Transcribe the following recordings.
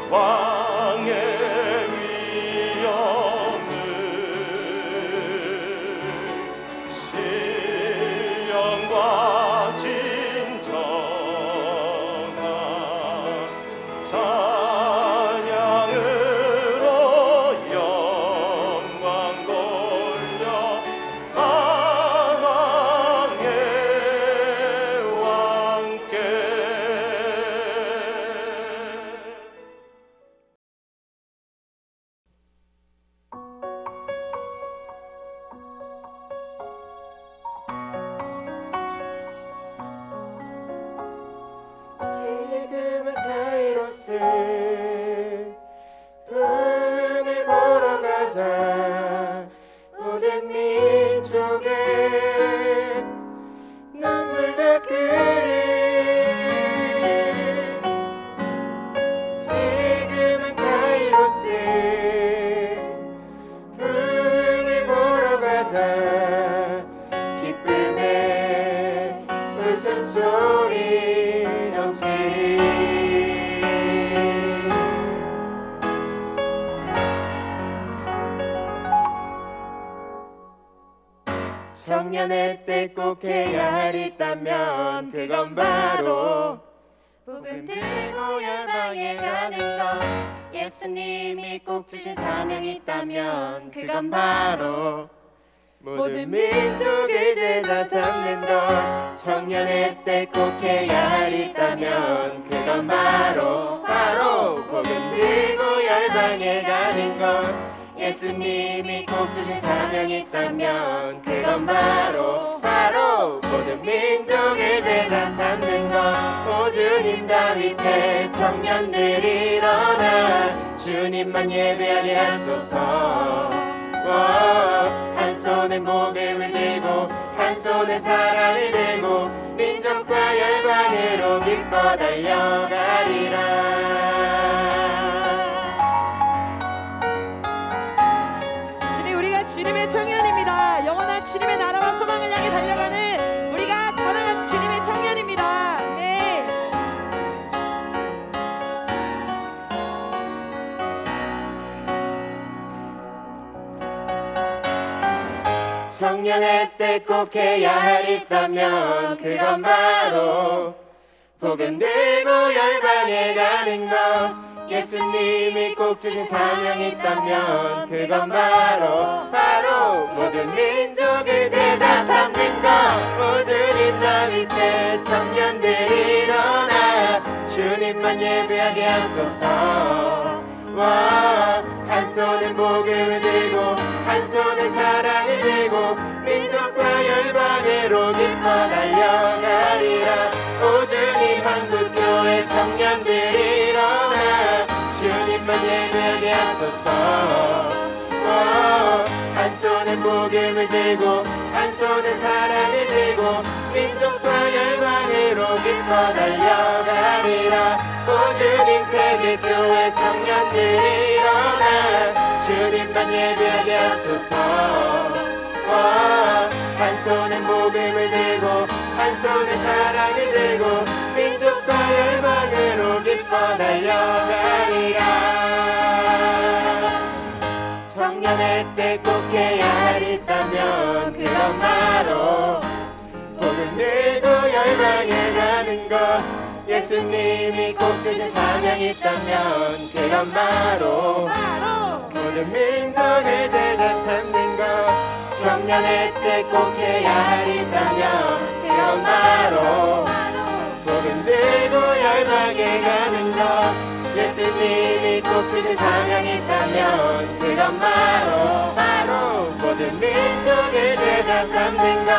왕의 위엄을 신령과 진정한 찬양으로 영광 돌려 만왕의 왕께. 지금은 카이로스 흥을 보러 가자. 모든 민족에 눈물 닦으리. 지금은 카이로스 흥을 보러 가자. 기쁨의 웃음소리 넘치리. 청년의 때 꼭 해야 할 있다면 그건 바로 복음 들고 열방에 가는 것. 예수님이 꼭 주신 사명이 있다면 그건 바로 모든 민족을 제자 삼는 것. 청년의 때 꼭 해야 할 있다면 그건 바로 복음 들고 열방에 가는 것. 예수님이 꼭 주신 사명이 있다면 그건 바로 모든 민족을 제자 삼는 것. 오 주님 다윗의 청년들이 일어나 주님만 예배하게 하소서. 한 손에 복음을 들고 한 손에 사랑을 들고 민족과 열방으로 기뻐 달려가리라. 주님, 우리가 주님의 청년입니다. 영원한 주님의 나라와 소망을 향해 달려가는 우리가 사랑하는 주님의 청년입니다. 네. 청년의 때 꼭 해야 할 있다면 그건 바로 복음 들고 열방에 가는 것. 예수님이 꼭 주신 사명이 있다면 그건 바로 모든 민족을 제자 삼는 것. 오 주님 다윗의 청년들이 일어나 주님만 예배하게 하소서. 한 손에 복음을 들고 한 손에 사랑을 들고 민족과 열방으로 기뻐 달려가리라. 오 주님 한국교회 청년들이 일어나 주님만 예배하게 하소서. 한 손에 복음을 들고 한 손에 사랑을 들고 민족과 열방으로 기뻐 달려가리라. 오 주님 세계교회 청년들이 일어나 주님만 예배하게 하소서. 한 손에 복음을 들고 한 손에 사랑을 들고 민족과 열방으로 기뻐 달려가리라. 청년의 때 꼭 해야 할 있다면 그건 바로 복음 들고 열방에 가는 것. 예수님이 꼭 주신 사명이 있다면 그건 바로 모든 민족을 제자 삼는 것. 청년의 때 꼭 해야 할 있다면 그건 바로 복음 들고 열방에 가는 것. 예수님이 꼭 주신 사명이 있다면 그건 바로 모든 민족을 제자 삼는 것.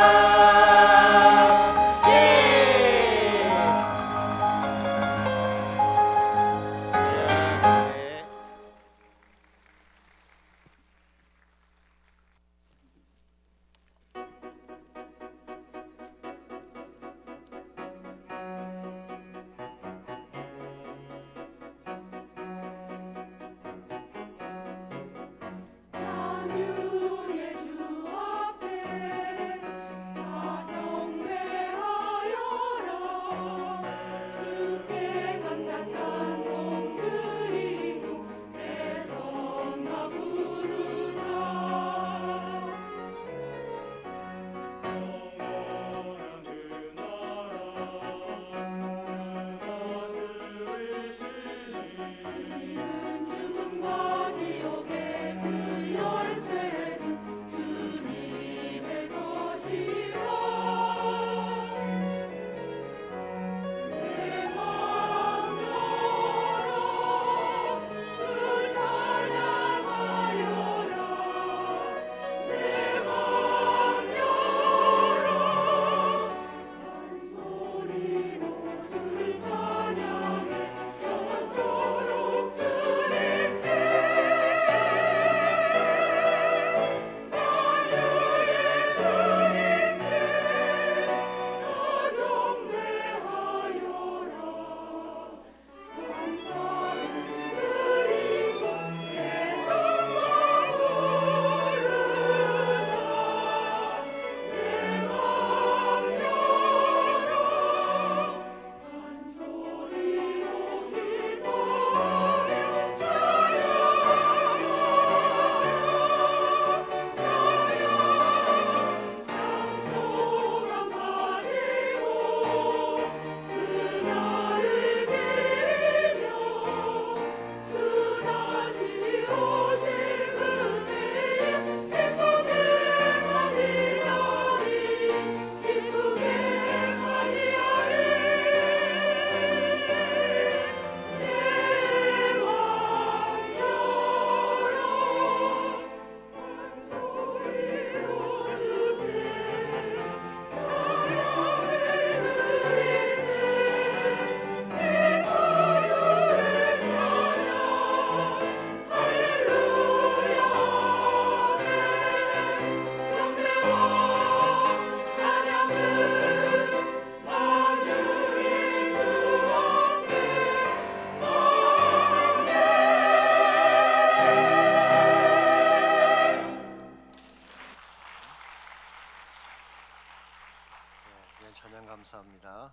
찬양 감사합니다.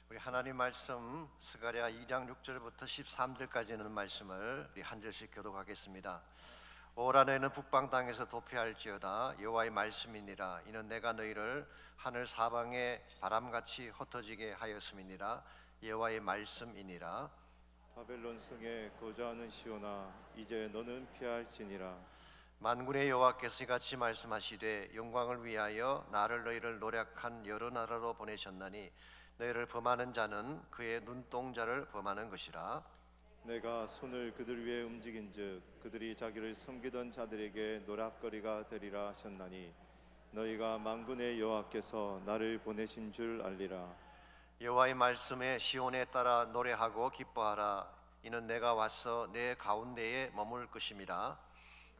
우리 하나님 말씀 스가랴 2장 6절부터 13절까지 있는 말씀을 우리 한 절씩 교독하겠습니다. 오라 너희는 북방 땅에서 도피할지어다 여호와의 말씀이니라. 이는 내가 너희를 하늘 사방에 바람같이 흩어지게 하였음이니라. 여호와의 말씀이니라. 바벨론 성에 거주하는 시온아, 이제 너는 피할지니라. 만군의 여호와께서 이같이 말씀하시되 영광을 위하여 나를 너희를 노력한 여러 나라로 보내셨나니 너희를 범하는 자는 그의 눈동자를 범하는 것이라. 내가 손을 그들 위에 움직인즉 그들이 자기를 섬기던 자들에게 노략거리가 되리라 하셨나니 너희가 만군의 여호와께서 나를 보내신 줄 알리라. 여호와의 말씀에 시온에 따라 노래하고 기뻐하라. 이는 내가 와서 내 가운데에 머물 것임이라.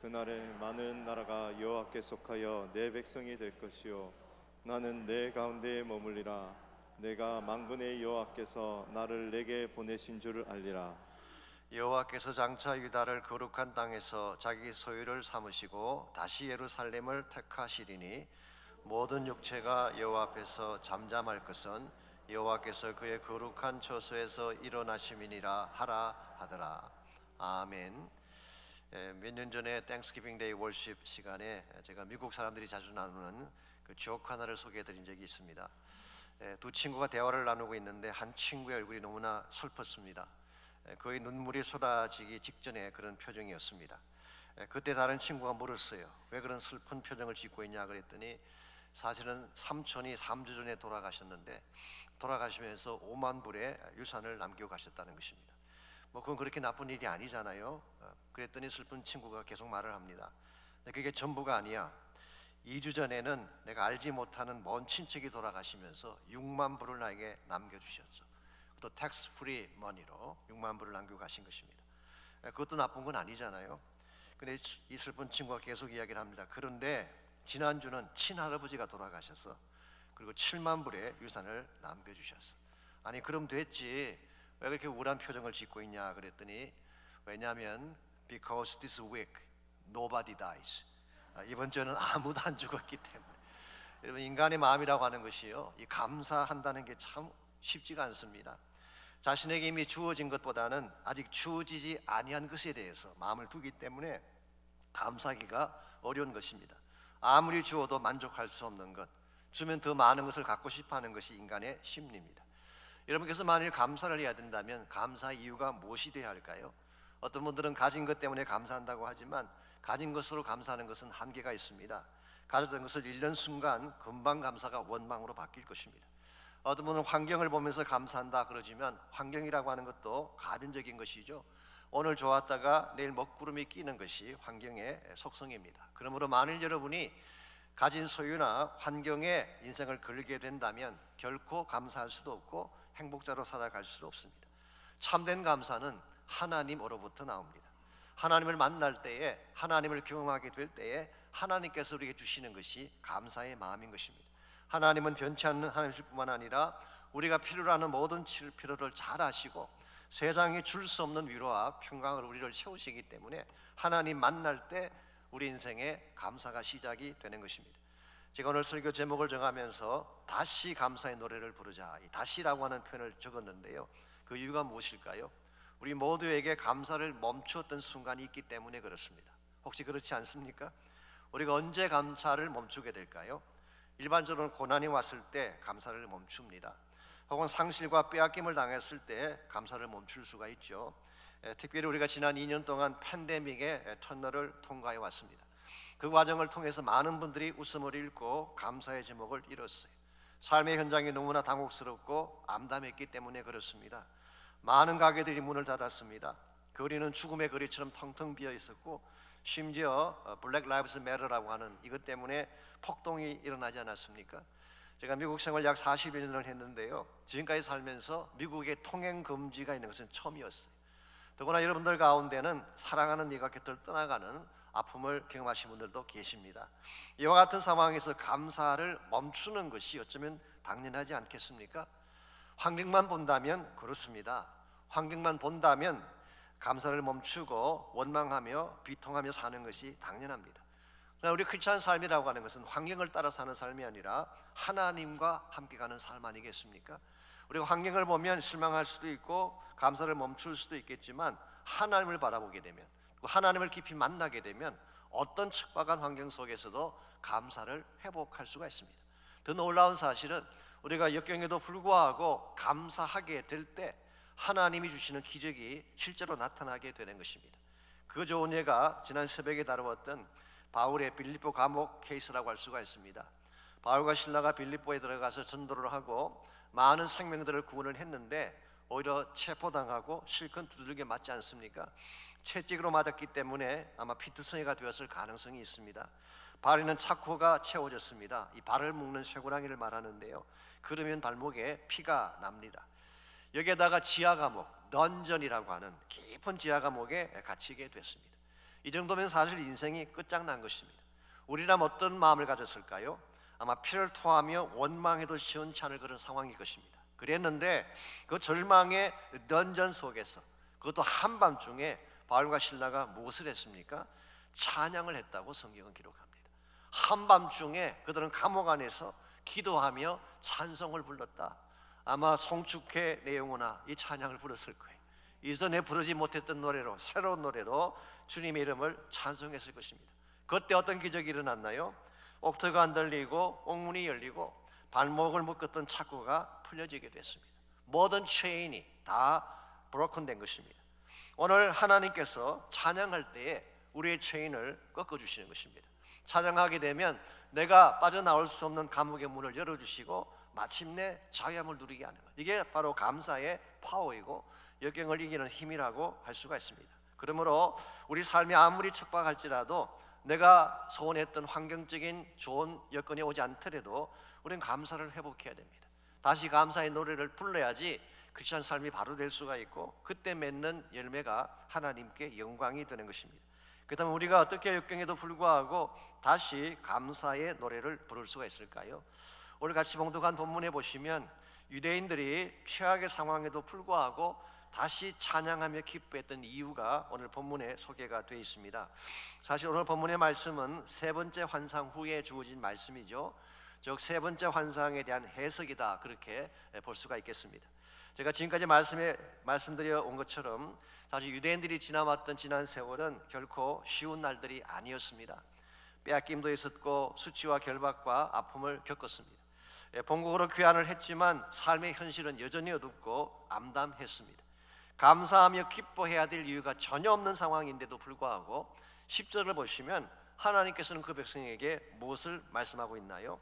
그날에 많은 나라가 여호와께 속하여 내 백성이 될 것이요 나는 내 가운데에 머물리라. 내가 만군의 여호와께서 나를 내게 보내신 줄 알리라. 여호와께서 장차 유다를 거룩한 땅에서 자기 소유를 삼으시고 다시 예루살렘을 택하시리니 모든 육체가 여호와 앞에서 잠잠할 것은 여호와께서 그의 거룩한 처소에서 일어나심이니라 하라 하더라. 아멘. 몇 년 전에 땡스기빙 데이 월십 시간에 제가 미국 사람들이 자주 나누는 그 조크 하나를 소개해 드린 적이 있습니다. 두 친구가 대화를 나누고 있는데 한 친구의 얼굴이 너무나 슬펐습니다. 거의 눈물이 쏟아지기 직전에 그런 표정이었습니다. 그때 다른 친구가 물었어요. 왜 그런 슬픈 표정을 짓고 있냐 그랬더니 사실은 삼촌이 3주 전에 돌아가셨는데 돌아가시면서 5만 불의 유산을 남기고 가셨다는 것입니다. 뭐 그건 그렇게 나쁜 일이 아니잖아요. 그랬더니 슬픈 친구가 계속 말을 합니다. 그게 전부가 아니야. 2주 전에는 내가 알지 못하는 먼 친척이 돌아가시면서 6만 불을 나에게 남겨주셨어. 또 텍스 프리 머니로 6만 불을 남기고 가신 것입니다. 그것도 나쁜 건 아니잖아요. 근데 이 슬픈 친구가 계속 이야기를 합니다. 그런데 지난주는 친할아버지가 돌아가셔서 그리고 7만 불의 유산을 남겨주셨어. 아니 그럼 됐지 왜 그렇게 우울한 표정을 짓고 있냐 그랬더니 왜냐하면 because this week nobody dies. 이번 주는 아무도 안 죽었기 때문에. 여러분 인간의 마음이라고 하는 것이요, 이 감사한다는 게 참 쉽지가 않습니다. 자신에게 이미 주어진 것보다는 아직 주어지지 아니한 것에 대해서 마음을 두기 때문에 감사하기가 어려운 것입니다. 아무리 주어도 만족할 수 없는 것, 주면 더 많은 것을 갖고 싶어하는 것이 인간의 심리입니다. 여러분께서 만일 감사를 해야 된다면 감사의 이유가 무엇이 되어야 할까요? 어떤 분들은 가진 것 때문에 감사한다고 하지만 가진 것으로 감사하는 것은 한계가 있습니다. 가졌던 것을 잃는 순간 금방 감사가 원망으로 바뀔 것입니다. 어떤 분은 환경을 보면서 감사한다 그러지만 환경이라고 하는 것도 가변적인 것이죠. 오늘 좋았다가 내일 먹구름이 끼는 것이 환경의 속성입니다. 그러므로 만일 여러분이 가진 소유나 환경에 인생을 걸게 된다면 결코 감사할 수도 없고 행복자로 살아갈 수도 없습니다. 참된 감사는 하나님으로부터 나옵니다. 하나님을 만날 때에, 하나님을 경험하게 될 때에 하나님께서 우리에게 주시는 것이 감사의 마음인 것입니다. 하나님은 변치 않는 하나님이실 뿐만 아니라 우리가 필요로 하는 모든 필요를 잘 아시고 세상에 줄 수 없는 위로와 평강을 우리를 채우시기 때문에 하나님 만날 때 우리 인생에 감사가 시작이 되는 것입니다. 제가 오늘 설교 제목을 정하면서 다시 감사의 노래를 부르자, 이 다시라고 하는 표현을 적었는데요, 그 이유가 무엇일까요? 우리 모두에게 감사를 멈추었던 순간이 있기 때문에 그렇습니다. 혹시 그렇지 않습니까? 우리가 언제 감사를 멈추게 될까요? 일반적으로 고난이 왔을 때 감사를 멈춥니다. 혹은 상실과 빼앗김을 당했을 때 감사를 멈출 수가 있죠. 특별히 우리가 지난 2년 동안 팬데믹의 터널을 통과해 왔습니다. 그 과정을 통해서 많은 분들이 웃음을 잃고 감사의 제목을 잃었어요. 삶의 현장이 너무나 당혹스럽고 암담했기 때문에 그렇습니다. 많은 가게들이 문을 닫았습니다. 거리는 죽음의 거리처럼 텅텅 비어 있었고 심지어 블랙 라이브스 매터라고 하는 이것 때문에 폭동이 일어나지 않았습니까? 제가 미국 생활 약 40여 년을 했는데요, 지금까지 살면서 미국에 통행 금지가 있는 것은 처음이었어요. 더구나 여러분들 가운데는 사랑하는 이가 곁을 떠나가는 아픔을 경험하신 분들도 계십니다. 이와 같은 상황에서 감사를 멈추는 것이 어쩌면 당연하지 않겠습니까? 환경만 본다면 그렇습니다. 환경만 본다면 감사를 멈추고 원망하며 비통하며 사는 것이 당연합니다. 그러나 우리 크리스찬 삶이라고 하는 것은 환경을 따라 사는 삶이 아니라 하나님과 함께 가는 삶 아니겠습니까? 우리가 환경을 보면 실망할 수도 있고 감사를 멈출 수도 있겠지만 하나님을 바라보게 되면, 하나님을 깊이 만나게 되면 어떤 척박한 환경 속에서도 감사를 회복할 수가 있습니다. 더 놀라운 사실은 우리가 역경에도 불구하고 감사하게 될 때 하나님이 주시는 기적이 실제로 나타나게 되는 것입니다. 그 좋은 예가 지난 새벽에 다루었던 바울의 빌립보 감옥 케이스라고 할 수가 있습니다. 바울과 실라가 빌립보에 들어가서 전도를 하고 많은 생명들을 구원을 했는데 오히려 체포당하고 실컷 두들겨 맞지 않습니까? 채찍으로 맞았기 때문에 아마 피투성이가 되었을 가능성이 있습니다. 발에는 차코가 채워졌습니다. 이 발을 묶는 쇠고랑이를 말하는데요, 그러면 발목에 피가 납니다. 여기에다가 지하 감옥, 던전이라고 하는 깊은 지하 감옥에 갇히게 됐습니다. 이 정도면 사실 인생이 끝장난 것입니다. 우리라면 어떤 마음을 가졌을까요? 아마 피를 토하며 원망해도 시원치 않을 그런 상황일 것입니다. 그랬는데 그 절망의 던전 속에서, 그것도 한밤중에 바울과 실라가 무엇을 했습니까? 찬양을 했다고 성경은 기록합니다. 한밤중에 그들은 감옥 안에서 기도하며 찬송을 불렀다. 아마 송축회 내용으로나 이 찬양을 부르실 거예요. 이전에 부르지 못했던 노래로, 새로운 노래로 주님의 이름을 찬송했을 것입니다. 그때 어떤 기적이 일어났나요? 옥토가 안 들리고 옥문이 열리고 발목을 묶었던 착고가 풀려지게 됐습니다. 모든 체인이 다 브로큰된 것입니다. 오늘 하나님께서 찬양할 때에 우리의 체인을 꺾어주시는 것입니다. 찬양하게 되면 내가 빠져나올 수 없는 감옥의 문을 열어주시고 마침내 자유함을 누리게 하는 것, 이게 바로 감사의 파워이고 역경을 이기는 힘이라고 할 수가 있습니다. 그러므로 우리 삶이 아무리 척박할지라도 내가 소원했던 환경적인 좋은 여건이 오지 않더라도 우리는 감사를 회복해야 됩니다. 다시 감사의 노래를 불러야지 크리스찬 삶이 바로 될 수가 있고 그때 맺는 열매가 하나님께 영광이 되는 것입니다. 그렇다면 우리가 어떻게 역경에도 불구하고 다시 감사의 노래를 부를 수가 있을까요? 오늘 같이 봉독한 본문에 보시면 유대인들이 최악의 상황에도 불구하고 다시 찬양하며 기뻐했던 이유가 오늘 본문에 소개가 되어 있습니다. 사실 오늘 본문의 말씀은 세 번째 환상 후에 주어진 말씀이죠. 즉 세 번째 환상에 대한 해석이다, 그렇게 볼 수가 있겠습니다. 제가 지금까지 말씀드려 온 것처럼 사실 유대인들이 지나왔던 지난 세월은 결코 쉬운 날들이 아니었습니다. 빼앗김도 있었고 수치와 결박과 아픔을 겪었습니다. 본국으로 귀환을 했지만 삶의 현실은 여전히 어둡고 암담했습니다. 감사하며 기뻐해야 될 이유가 전혀 없는 상황인데도 불구하고 10절을 보시면 하나님께서는 그 백성에게 무엇을 말씀하고 있나요?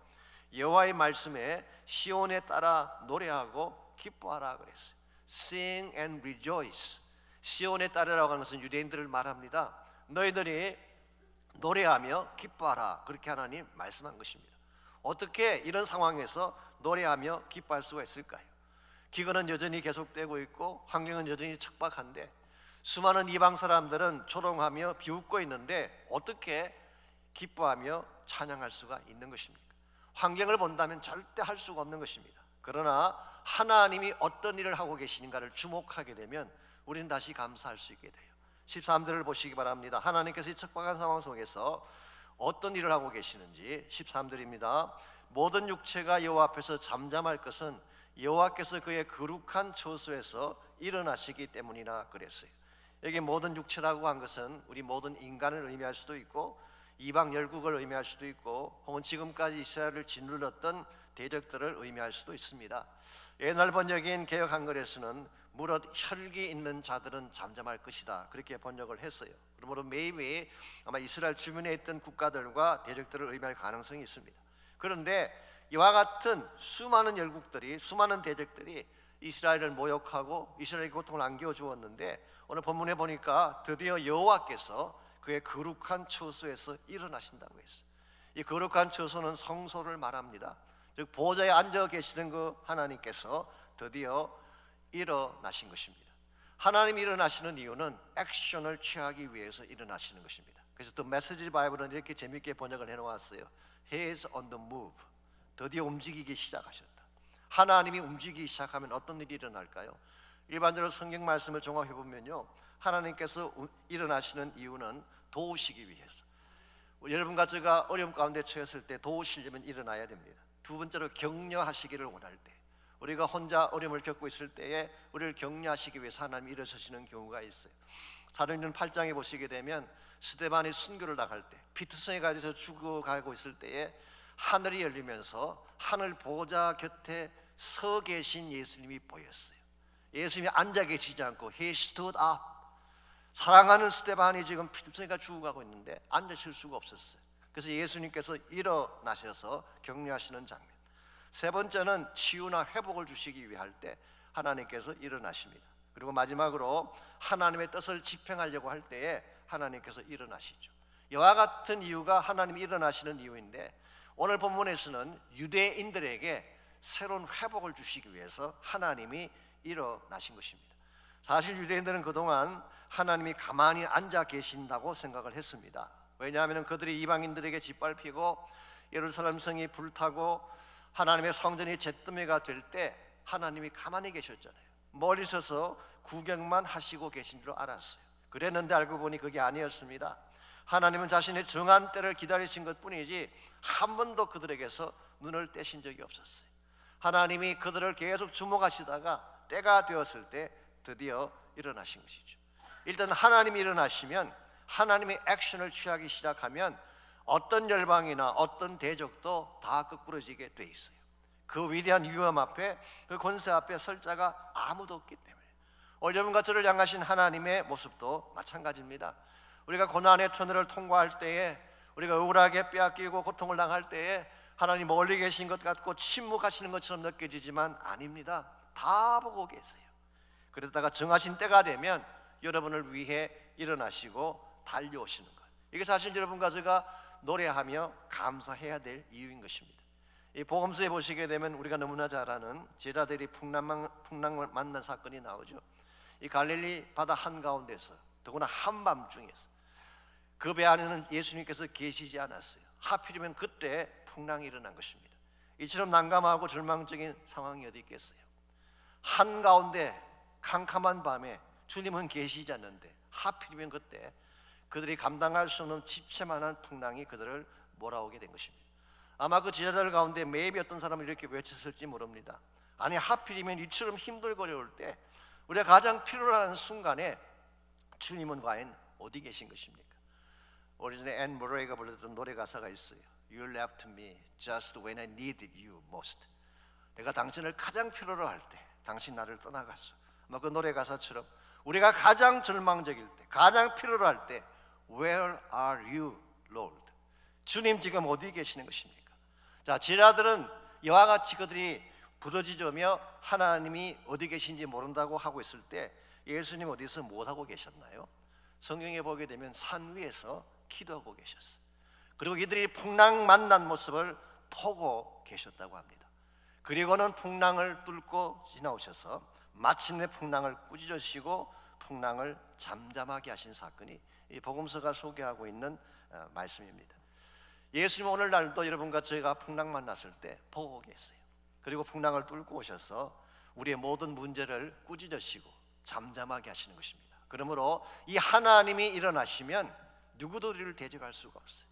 여호와의 말씀에 시온에 따라 노래하고 기뻐하라 그랬어요. Sing and rejoice. 시온에 따르라고 하는 것은 유대인들을 말합니다. 너희들이 노래하며 기뻐하라, 그렇게 하나님 말씀한 것입니다. 어떻게 이런 상황에서 노래하며 기뻐할 수가 있을까요? 기근은 여전히 계속되고 있고 환경은 여전히 척박한데 수많은 이방 사람들은 조롱하며 비웃고 있는데 어떻게 기뻐하며 찬양할 수가 있는 것입니까? 환경을 본다면 절대 할 수가 없는 것입니다. 그러나 하나님이 어떤 일을 하고 계시는가를 주목하게 되면 우리는 다시 감사할 수 있게 돼요. 13절을 보시기 바랍니다. 하나님께서 이 척박한 상황 속에서 어떤 일을 하고 계시는지 13절입니다. 모든 육체가 여호와 앞에서 잠잠할 것은 여호와께서 그의 거룩한 처소에서 일어나시기 때문이라 그랬어요. 여기 모든 육체라고 한 것은 우리 모든 인간을 의미할 수도 있고 이방 열국을 의미할 수도 있고 혹은 지금까지 이스라엘을 짓눌렀던 대적들을 의미할 수도 있습니다. 옛날 번역인 개역 한글에서는 무릇 혈기 있는 자들은 잠잠할 것이다, 그렇게 번역을 했어요. 그러므로 매일 아마 이스라엘 주변에 있던 국가들과 대적들을 의미할 가능성이 있습니다. 그런데 이와 같은 수많은 열국들이, 수많은 대적들이 이스라엘을 모욕하고 이스라엘에게 고통을 안겨 주었는데 오늘 본문에 보니까 드디어 여호와께서 그의 거룩한 처소에서 일어나신다고 했어요. 이 거룩한 처소는 성소를 말합니다. 즉 보좌에 앉아 계시는 그 하나님께서 드디어 일어나신 것입니다. 하나님이 일어나시는 이유는 액션을 취하기 위해서 일어나시는 것입니다. 그래서 또 메시지 바이블은 이렇게 재미있게 번역을 해놓았어요. He is on the move. 드디어 움직이기 시작하셨다. 하나님이 움직이기 시작하면 어떤 일이 일어날까요? 일반적으로 성경 말씀을 종합해 보면요, 하나님께서 일어나시는 이유는 도우시기 위해서, 여러분과 제가 어려움 가운데 처했을 때 도우시려면 일어나야 됩니다. 두 번째로 격려하시기를 원할 때, 우리가 혼자 어려움을 겪고 있을 때에 우리를 격려하시기 위해서 하나님이 일어서시는 경우가 있어요. 사도행전 8장에 보시게 되면 스데반이 순교를 나갈 때, 피투성에 가서 죽어가고 있을 때에 하늘이 열리면서 하늘 보좌 곁에 서 계신 예수님이 보였어요. 예수님이 앉아 계시지 않고 He stood up. 사랑하는 스데반이 지금 피투성이가 죽어가고 있는데 앉으실 수가 없었어요. 그래서 예수님께서 일어나셔서 격려하시는 장면. 세 번째는 치유나 회복을 주시기 위할 때 하나님께서 일어나십니다. 그리고 마지막으로 하나님의 뜻을 집행하려고 할 때에 하나님께서 일어나시죠. 이와 같은 이유가 하나님이 일어나시는 이유인데, 오늘 본문에서는 유대인들에게 새로운 회복을 주시기 위해서 하나님이 일어나신 것입니다. 사실 유대인들은 그동안 하나님이 가만히 앉아 계신다고 생각을 했습니다. 왜냐하면 그들이 이방인들에게 짓밟히고 예루살렘 성이 불타고 하나님의 성전이 잿더미가 될 때 하나님이 가만히 계셨잖아요. 멀리 서서 구경만 하시고 계신 줄 알았어요. 그랬는데 알고 보니 그게 아니었습니다. 하나님은 자신의 정한 때를 기다리신 것뿐이지 한 번도 그들에게서 눈을 떼신 적이 없었어요. 하나님이 그들을 계속 주목하시다가 때가 되었을 때 드디어 일어나신 것이죠. 일단 하나님이 일어나시면, 하나님의 액션을 취하기 시작하면 어떤 열방이나 어떤 대적도 다 거꾸러지게 돼 있어요. 그 위대한 위험 앞에, 그 권세 앞에 설 자가 아무도 없기 때문에. 여러분과 저를 향하신 하나님의 모습도 마찬가지입니다. 우리가 고난의 터널을 통과할 때에, 우리가 억울하게 빼앗기고 고통을 당할 때에 하나님 멀리 계신 것 같고 침묵하시는 것처럼 느껴지지만 아닙니다. 다 보고 계세요. 그러다가 정하신 때가 되면 여러분을 위해 일어나시고 달려오시는 것, 이게 사실 여러분과 제가 노래하며 감사해야 될 이유인 것입니다. 이 복음서에 보시게 되면 우리가 너무나 잘 아는 제자들이 풍랑을 만난 사건이 나오죠. 이 갈릴리 바다 한가운데서, 더구나 한밤중에서 그 배 안에는 예수님께서 계시지 않았어요. 하필이면 그때 풍랑이 일어난 것입니다. 이처럼 난감하고 절망적인 상황이 어디 있겠어요. 한가운데 캄캄한 밤에 주님은 계시지 않는데 하필이면 그때 그들이 감당할 수 없는 집채만한 풍랑이 그들을 몰아오게 된 것입니다. 아마 그 제자들 가운데 매일 어떤 사람은 이렇게 외쳤을지 모릅니다. 아니, 하필이면 이처럼 힘들고 어려울 때, 우리가 가장 필요로 하는 순간에 주님은 과연 어디 계신 것입니까? 오래전에 앤 머레이가 불렀던 노래 가사가 있어요. You left me just when I needed you most. 내가 당신을 가장 필요로 할 때 당신 나를 떠나갔어. 아마 그 노래 가사처럼 우리가 가장 절망적일 때, 가장 필요로 할 때 Where are you, Lord? 주님 지금 어디 계시는 것입니까? 자, 제자들은 이와 같이 그들이 부르짖으며 하나님이 어디 계신지 모른다고 하고 있을 때 예수님 어디서 무엇하고 계셨나요? 성경에 보게 되면 산 위에서 기도하고 계셨어요. 그리고 이들이 풍랑 만난 모습을 보고 계셨다고 합니다. 그리고는 풍랑을 뚫고 지나오셔서 마침내 풍랑을 꾸짖으시고 풍랑을 잠잠하게 하신 사건이 이 복음서가 소개하고 있는 말씀입니다. 예수님 오늘날도 여러분과 저희가 풍랑 만났을 때 보고 계세요. 그리고 풍랑을 뚫고 오셔서 우리의 모든 문제를 꾸짖으시고 잠잠하게 하시는 것입니다. 그러므로 이 하나님이 일어나시면 누구도 우리를 대적할 수가 없어요.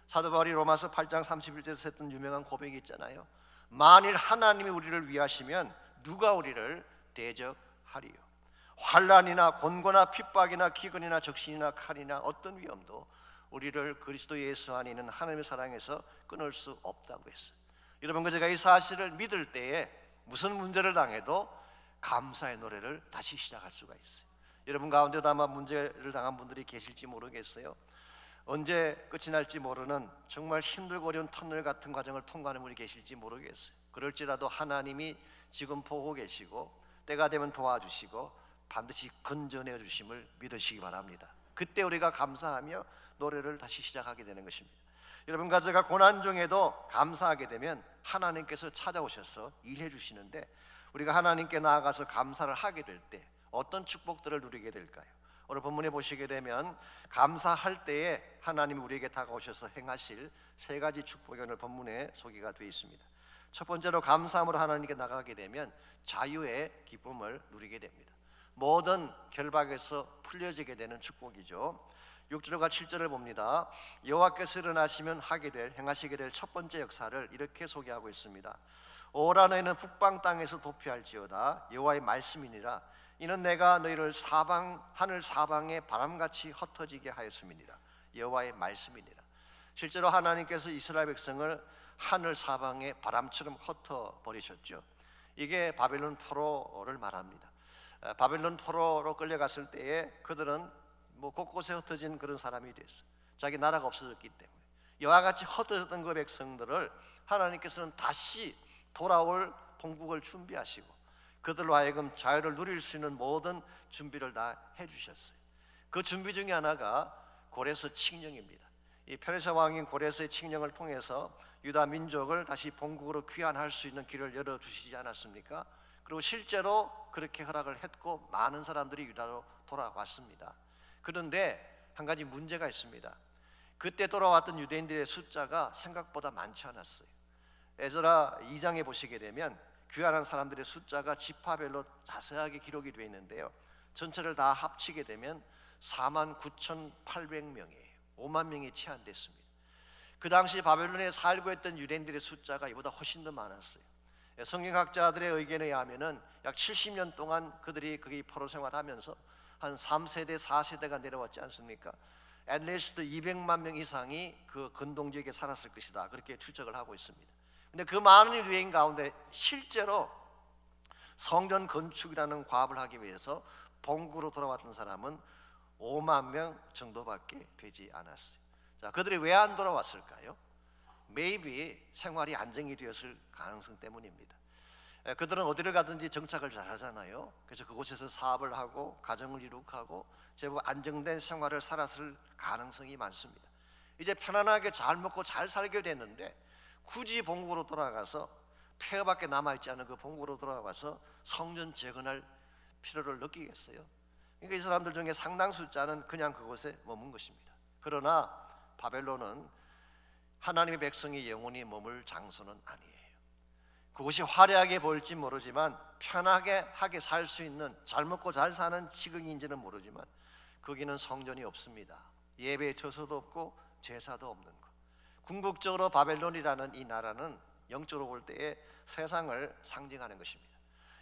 사도 바울이 로마서 8장 31절에서 했던 유명한 고백이 있잖아요. 만일 하나님이 우리를 위하시면 누가 우리를 대적하리요? 환난이나 곤고나 핍박이나 기근이나 적신이나 칼이나 어떤 위험도 우리를 그리스도 예수 안에 있는 하나님의 사랑에서 끊을 수 없다고 했어요. 여러분과 제가 이 사실을 믿을 때에 무슨 문제를 당해도 감사의 노래를 다시 시작할 수가 있어요. 여러분 가운데도 아마 문제를 당한 분들이 계실지 모르겠어요. 언제 끝이 날지 모르는 정말 힘들고 어려운 터널 같은 과정을 통과하는 분이 계실지 모르겠어요. 그럴지라도 하나님이 지금 보고 계시고 때가 되면 도와주시고 반드시 건져내 주심을 믿으시기 바랍니다. 그때 우리가 감사하며 노래를 다시 시작하게 되는 것입니다. 여러분과 제가 고난 중에도 감사하게 되면 하나님께서 찾아오셔서 일해 주시는데, 우리가 하나님께 나아가서 감사를 하게 될 때 어떤 축복들을 누리게 될까요? 오늘 본문에 보시게 되면 감사할 때에 하나님이 우리에게 다가오셔서 행하실 세 가지 축복이 오늘 본문에 소개가 되어 있습니다. 첫 번째로 감사함으로 하나님께 나가게 되면 자유의 기쁨을 누리게 됩니다. 모든 결박에서 풀려지게 되는 축복이죠. 6절과 7절을 봅니다. 여호와께서 일어나시면 행하시게 될 첫 번째 역사를 이렇게 소개하고 있습니다. 오라 너희는 북방 땅에서 도피할지어다. 여호와의 말씀이니라. 이는 내가 너희를 하늘 사방에 바람같이 흩어지게 하였음이니라. 여호와의 말씀이니라. 실제로 하나님께서 이스라엘 백성을 하늘 사방에 바람처럼 흩어버리셨죠. 이게 바벨론 포로를 말합니다. 바벨론 포로로 끌려갔을 때에 그들은 곳곳에 흩어진 그런 사람이 됐어요. 자기 나라가 없어졌기 때문에. 이와 같이 흩어졌던 그 백성들을 하나님께서는 다시 돌아올 본국을 준비하시고 그들로 하여금 자유를 누릴 수 있는 모든 준비를 다 해주셨어요. 그 준비 중에 하나가 고레스 칙령입니다. 이 페르시아 왕인 고레스의 칙령을 통해서 유다 민족을 다시 본국으로 귀환할 수 있는 길을 열어주시지 않았습니까? 그리고 실제로 그렇게 허락을 했고 많은 사람들이 유다로 돌아왔습니다. 그런데 한 가지 문제가 있습니다. 그때 돌아왔던 유대인들의 숫자가 생각보다 많지 않았어요. 에스라 2장에 보시게 되면 귀환한 사람들의 숫자가 지파별로 자세하게 기록이 되어 있는데요, 전체를 다 합치게 되면 49,800명이에요. 5만 명이 채 안 됐습니다. 그 당시 바벨론에 살고 있던 유대인들의 숫자가 이보다 훨씬 더 많았어요. 성경학자들의 의견에 의하면은 약 70년 동안 그들이 거기 포로 생활하면서 한 3세대, 4세대가 내려왔지 않습니까? 앳리스트 200만 명 이상이 그 근동지역에 살았을 것이다, 그렇게 추측을 하고 있습니다. 근데 그 많은 유대인 가운데 실제로 성전 건축이라는 과업을 하기 위해서 본국으로 돌아왔던 사람은 5만 명 정도밖에 되지 않았어요. 자, 그들이 왜 안 돌아왔을까요? maybe 생활이 안정이 되었을 가능성 때문입니다. 그들은 어디를 가든지 정착을 잘 하잖아요. 그래서 그곳에서 사업을 하고 가정을 이룩하고 제법 안정된 생활을 살았을 가능성이 많습니다. 이제 편안하게 잘 먹고 잘 살게 됐는데 굳이 본국으로 돌아가서 폐허밖에 남아있지 않은 그 본국으로 돌아가서 성전 재건할 필요를 느끼겠어요? 그러니까 이 사람들 중에 상당 숫자는 그냥 그곳에 머문 것입니다. 그러나 바벨론은 하나님의 백성이 영원히 머물 장소는 아니에요. 그곳이 화려하게 보일지 모르지만 편하게 살 수 있는, 잘 먹고 잘 사는 지경인지는 모르지만 거기는 성전이 없습니다. 예배의 처소도 없고 제사도 없는 것. 궁극적으로 바벨론이라는 이 나라는 영적으로 볼 때에 세상을 상징하는 것입니다.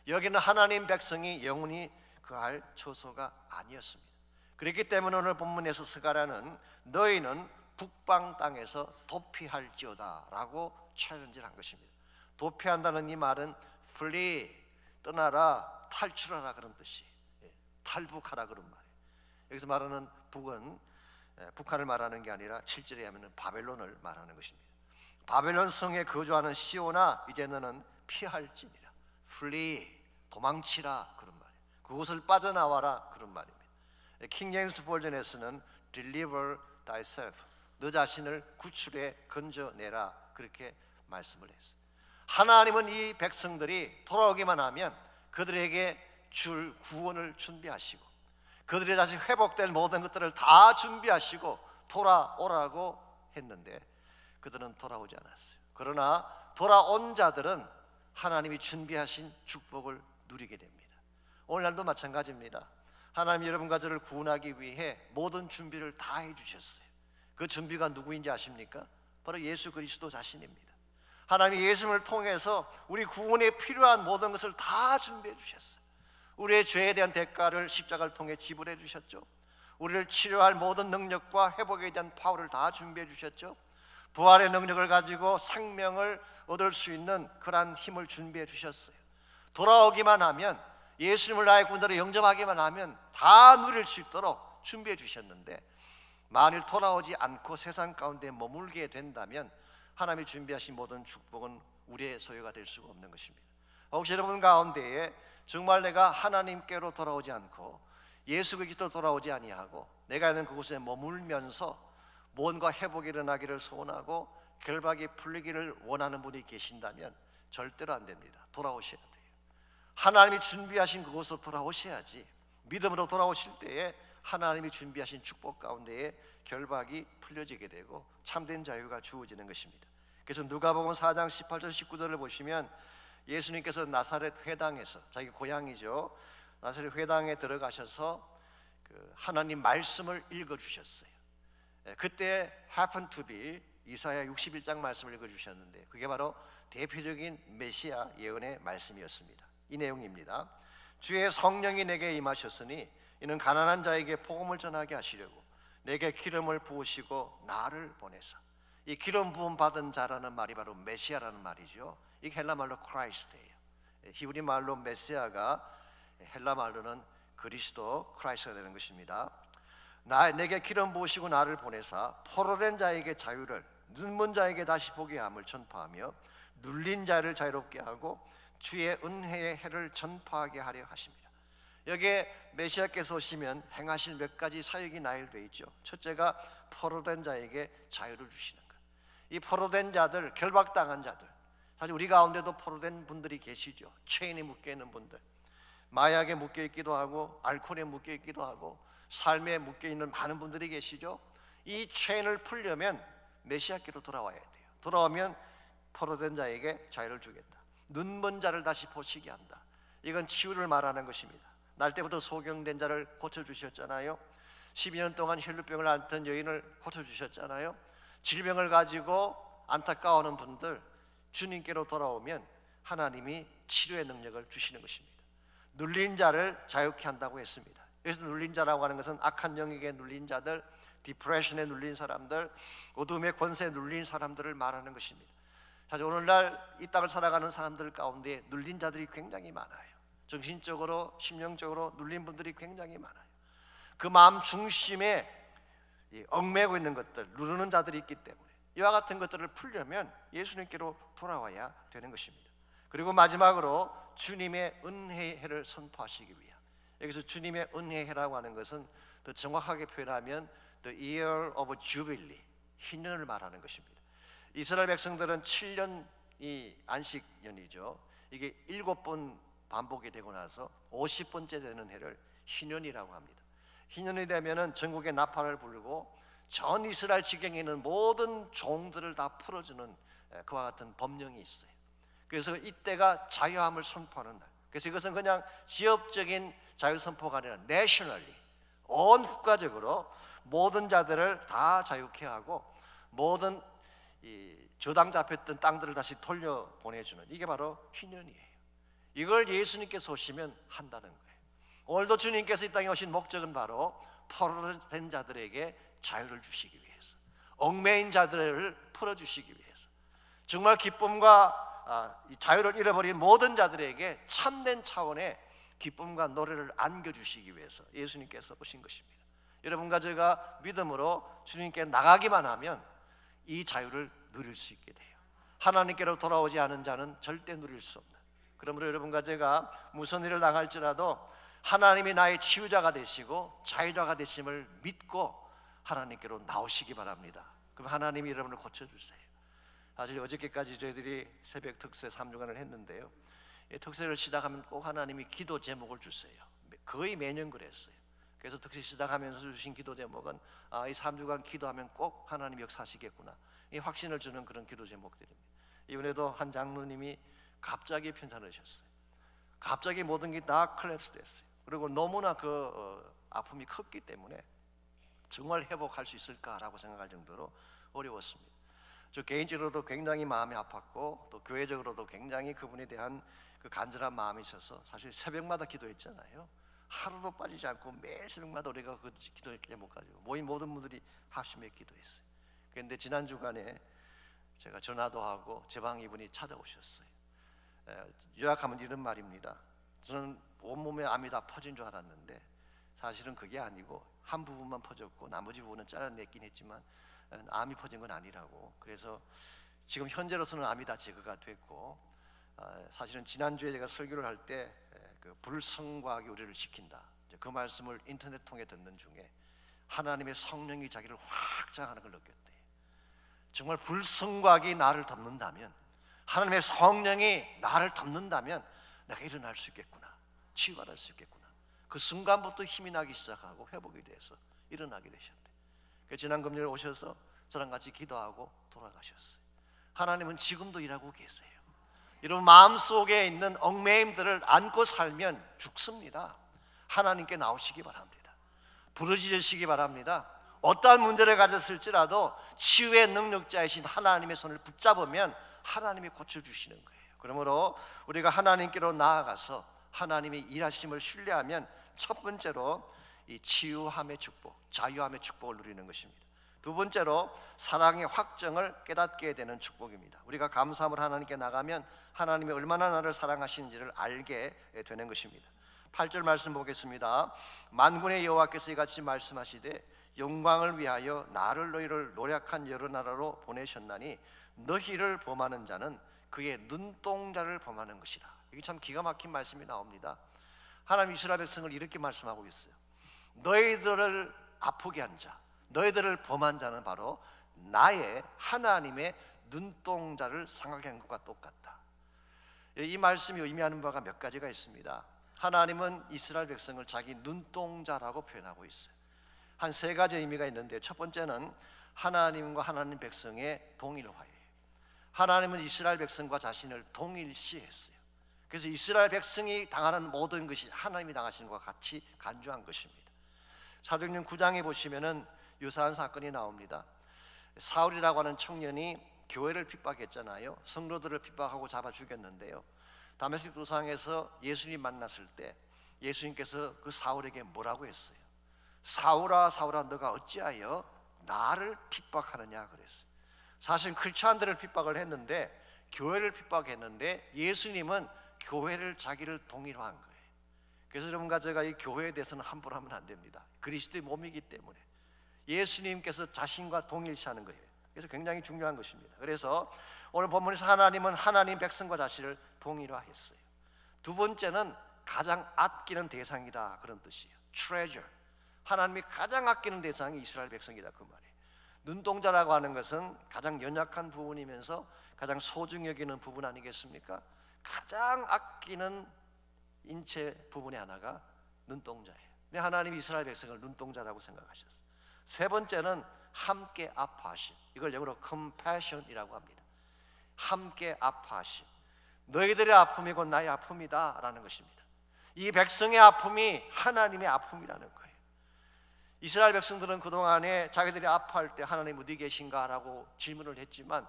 여기는 하나님 백성이 영원히 거할 처소가 아니었습니다. 그렇기 때문에 오늘 본문에서 스가랴는 너희는 북방 땅에서 도피할지어다 라고 챌린지를 한 것입니다. 도피한다는 이 말은 flee, 떠나라, 탈출하라 그런 뜻이에요. 탈북하라 그런 말이에요. 여기서 말하는 북은 북한을 말하는 게 아니라 7절에 하면 바벨론을 말하는 것입니다. 바벨론 성에 거주하는 시온아, 이제 너는 피할지니라. flee, 도망치라 그런 말이에요. 그곳을 빠져나와라 그런 말입니다. 킹 제임스 버전에서는 deliver thyself, 너 자신을 구출해 건져내라 그렇게 말씀을 했어요. 하나님은 이 백성들이 돌아오기만 하면 그들에게 줄 구원을 준비하시고 그들이 다시 회복될 모든 것들을 다 준비하시고 돌아오라고 했는데 그들은 돌아오지 않았어요. 그러나 돌아온 자들은 하나님이 준비하신 축복을 누리게 됩니다. 오늘날도 마찬가지입니다. 하나님 여러분과 저를 구원하기 위해 모든 준비를 다 해주셨어요. 그 준비가 누구인지 아십니까? 바로 예수 그리스도 자신입니다. 하나님이 예수님을 통해서 우리 구원에 필요한 모든 것을 다 준비해 주셨어요. 우리의 죄에 대한 대가를 십자가를 통해 지불해 주셨죠. 우리를 치료할 모든 능력과 회복에 대한 파워를 다 준비해 주셨죠. 부활의 능력을 가지고 생명을 얻을 수 있는 그러한 힘을 준비해 주셨어요. 돌아오기만 하면, 예수님을 나의 구원자로 영접하기만 하면 다 누릴 수 있도록 준비해 주셨는데, 만일 돌아오지 않고 세상 가운데 머물게 된다면 하나님이 준비하신 모든 축복은 우리의 소유가 될 수가 없는 것입니다. 혹시 여러분 가운데에 정말 내가 하나님께로 돌아오지 않고 예수 그리스도 돌아오지 아니하고 내가 있는 그곳에 머물면서 뭔가 회복이 일어나기를 소원하고 결박이 풀리기를 원하는 분이 계신다면 절대로 안 됩니다. 돌아오셔야 돼요. 하나님이 준비하신 그곳으로 돌아오셔야지 믿음으로 돌아오실 때에 하나님이 준비하신 축복 가운데에 결박이 풀려지게 되고 참된 자유가 주어지는 것입니다. 그래서 누가복음 4장 18절 19절을 보시면 예수님께서 나사렛 회당에서, 자기 고향이죠, 나사렛 회당에 들어가셔서 그 하나님 말씀을 읽어주셨어요. 그때 happen to be 이사야 61장 말씀을 읽어주셨는데 그게 바로 대표적인 메시아 예언의 말씀이었습니다. 이 내용입니다. 주의 성령이 내게 임하셨으니 이는 가난한 자에게 복음을 전하게 하시려고 내게 기름을 부으시고 나를 보내사. 이 기름 부음 받은 자라는 말이 바로 메시아라는 말이죠. 이 헬라 말로 크라이스트예요. 히브리 말로 메시아가 헬라 말로는 그리스도 크라이스트가 되는 것입니다. 내게 기름 부으시고 나를 보내사 포로된 자에게 자유를, 눈먼 자에게 다시 보게 함을 전파하며 눌린 자를 자유롭게 하고 주의 은혜의 해를 전파하게 하려 하십니다. 여기에 메시아께서 오시면 행하실 몇 가지 사역이 나열되어 있죠. 첫째가 포로된 자에게 자유를 주시는 것. 이 포로된 자들, 결박당한 자들, 사실 우리 가운데도 포로된 분들이 계시죠. 체인에 묶여있는 분들, 마약에 묶여있기도 하고 알코올에 묶여있기도 하고 삶에 묶여있는 많은 분들이 계시죠. 이 체인을 풀려면 메시아께로 돌아와야 돼요. 돌아오면 포로된 자에게 자유를 주겠다. 눈먼 자를 다시 보시게 한다. 이건 치유를 말하는 것입니다. 날 때부터 소경된 자를 고쳐주셨잖아요. 12년 동안 혈루병을 앓던 여인을 고쳐주셨잖아요. 질병을 가지고 안타까워하는 분들 주님께로 돌아오면 하나님이 치료의 능력을 주시는 것입니다. 눌린 자를 자유케 한다고 했습니다. 여기서 눌린 자라고 하는 것은 악한 영역에 눌린 자들, 디프레션에 눌린 사람들, 어둠의 권세에 눌린 사람들을 말하는 것입니다. 사실 오늘날 이 땅을 살아가는 사람들 가운데 눌린 자들이 굉장히 많아요. 정신적으로, 심령적으로 눌린 분들이 굉장히 많아요. 그 마음 중심에 얽매고 있는 것들, 누르는 자들이 있기 때문에 이와 같은 것들을 풀려면 예수님께로 돌아와야 되는 것입니다. 그리고 마지막으로 주님의 은혜의 해를 선포하시기 위한, 여기서 주님의 은혜의 해라고 하는 것은 더 정확하게 표현하면 The Year of Jubilee, 희년을 말하는 것입니다. 이스라엘 백성들은 7년이 안식년이죠. 이게 7번 반복이 되고 나서 50번째 되는 해를 희년이라고 합니다. 희년이 되면은 전국에 나팔을 불고 전 이스라엘 지경에 있는 모든 종들을 다 풀어주는 그와 같은 법령이 있어요. 그래서 이때가 자유함을 선포하는 날. 그래서 이것은 그냥 지역적인 자유 선포가 아니라 내셔널리, 온 국가적으로 모든 자들을 다 자유케 하고 모든 저당 잡혔던 땅들을 다시 돌려보내주는, 이게 바로 희년이에요. 이걸 예수님께서 오시면 한다는 거예요. 오늘도 주님께서 이 땅에 오신 목적은 바로 포로된 자들에게 자유를 주시기 위해서, 얽매인 자들을 풀어주시기 위해서, 정말 기쁨과 자유를 잃어버린 모든 자들에게 참된 차원의 기쁨과 노래를 안겨주시기 위해서 예수님께서 오신 것입니다. 여러분과 제가 믿음으로 주님께 나가기만 하면 이 자유를 누릴 수 있게 돼요. 하나님께로 돌아오지 않은 자는 절대 누릴 수 없는, 그러므로 여러분과 제가 무슨 일을 당할지라도 하나님이 나의 치유자가 되시고 자유자가 되심을 믿고 하나님께로 나오시기 바랍니다. 그럼 하나님이 여러분을 고쳐주세요. 사실 어저께까지 저희들이 새벽 특세 3주간을 했는데요, 특세를 시작하면 꼭 하나님이 기도 제목을 주세요. 거의 매년 그랬어요. 그래서 특세 시작하면서 주신 기도 제목은 이 3주간 기도하면 꼭 하나님 역사하시겠구나, 이 확신을 주는 그런 기도 제목들입니다. 이번에도 한 장로님이 갑자기 편찮으셨어요. 갑자기 모든 게 다 콜랩스 됐어요. 그리고 너무나 아픔이 컸기 때문에 정말 회복할 수 있을까라고 생각할 정도로 어려웠습니다. 저 개인적으로도 굉장히 마음이 아팠고 또 교회적으로도 굉장히 그분에 대한 그 간절한 마음이 있어서 사실 새벽마다 기도했잖아요. 하루도 빠지지 않고 매일 새벽마다 우리가 그 기도 제목 가지고 모인 모든 분들이 합심해 기도했어요. 그런데 지난 주간에 제가 전화도 하고 제 방 이분이 찾아오셨어요. 요약하면 이런 말입니다. 저는 온몸에 암이 다 퍼진 줄 알았는데 사실은 그게 아니고 한 부분만 퍼졌고 나머지 부분은 잘라냈긴 했지만 암이 퍼진 건 아니라고. 그래서 지금 현재로서는 암이 다 제거가 됐고, 사실은 지난주에 제가 설교를 할 때 그 불성과학이 우리를 지킨다, 그 말씀을 인터넷 통해 듣는 중에 하나님의 성령이 자기를 확 장하는 걸 느꼈대요. 정말 불성과학이 나를 덮는다면, 하나님의 성령이 나를 덮는다면 내가 일어날 수 있겠구나, 치유받을 수 있겠구나. 그 순간부터 힘이 나기 시작하고 회복이 돼서 일어나게 되셨대. 지난 금요일 오셔서 저랑 같이 기도하고 돌아가셨어요. 하나님은 지금도 일하고 계세요. 여러분 마음속에 있는 얽매임들을 안고 살면 죽습니다. 하나님께 나오시기 바랍니다. 부르짖으시기 바랍니다. 어떠한 문제를 가졌을지라도 치유의 능력자이신 하나님의 손을 붙잡으면 하나님이 고쳐주시는 거예요. 그러므로 우리가 하나님께로 나아가서 하나님의 일하심을 신뢰하면 첫 번째로 이 치유함의 축복, 자유함의 축복을 누리는 것입니다. 두 번째로 사랑의 확정을 깨닫게 되는 축복입니다. 우리가 감사함으로 하나님께 나가면 하나님이 얼마나 나를 사랑하시는지를 알게 되는 것입니다. 8절 말씀 보겠습니다. 만군의 여호와께서 이같이 말씀하시되 영광을 위하여 나를 너희를 노력한 여러 나라로 보내셨나니 너희를 범하는 자는 그의 눈동자를 범하는 것이라. 이게 참 기가 막힌 말씀이 나옵니다. 하나님 이스라엘 백성을 이렇게 말씀하고 있어요. 너희들을 아프게 한 자, 너희들을 범한 자는 바로 나의 하나님의 눈동자를 상하게 한 것과 똑같다. 이 말씀이 의미하는 바가 몇 가지가 있습니다. 하나님은 이스라엘 백성을 자기 눈동자라고 표현하고 있어요. 한 세 가지 의미가 있는데, 첫 번째는 하나님과 하나님 백성의 동일화예요. 하나님은 이스라엘 백성과 자신을 동일시했어요. 그래서 이스라엘 백성이 당하는 모든 것이 하나님이 당하시는 것과 같이 간주한 것입니다. 사도행전 9장에 보시면은 유사한 사건이 나옵니다. 사울이라고 하는 청년이 교회를 핍박했잖아요. 성도들을 핍박하고 잡아 죽였는데요. 다메섹 도상에서 예수님 만났을 때 예수님께서 그 사울에게 뭐라고 했어요? 사울아 사울아 너가 어찌하여 나를 핍박하느냐 그랬어요. 사실 크리스찬들을 핍박을 했는데, 교회를 핍박했는데 예수님은 교회를 자기를 동일화한 거예요. 그래서 여러분과 제가 이 교회에 대해서는 함부로 하면 안 됩니다. 그리스도의 몸이기 때문에 예수님께서 자신과 동일시하는 거예요. 그래서 굉장히 중요한 것입니다. 그래서 오늘 본문에서 하나님은 하나님 백성과 자신을 동일화했어요. 두 번째는 가장 아끼는 대상이다, 그런 뜻이에요. treasure. 하나님이 가장 아끼는 대상이 이스라엘 백성이다, 그 말이에요. 눈동자라고 하는 것은 가장 연약한 부분이면서 가장 소중히 여기는 부분 아니겠습니까? 가장 아끼는 인체 부분의 하나가 눈동자예요. 근데 하나님이 이스라엘 백성을 눈동자라고 생각하셨어요. 세 번째는 함께 아파하심. 이걸 영어로 compassion이라고 합니다. 함께 아파하심. 너희들의 아픔이 곧 나의 아픔이다 라는 것입니다. 이 백성의 아픔이 하나님의 아픔이라는 거예요. 이스라엘 백성들은 그동안에 자기들이 아파할 때 하나님 어디 계신가 라고 질문을 했지만,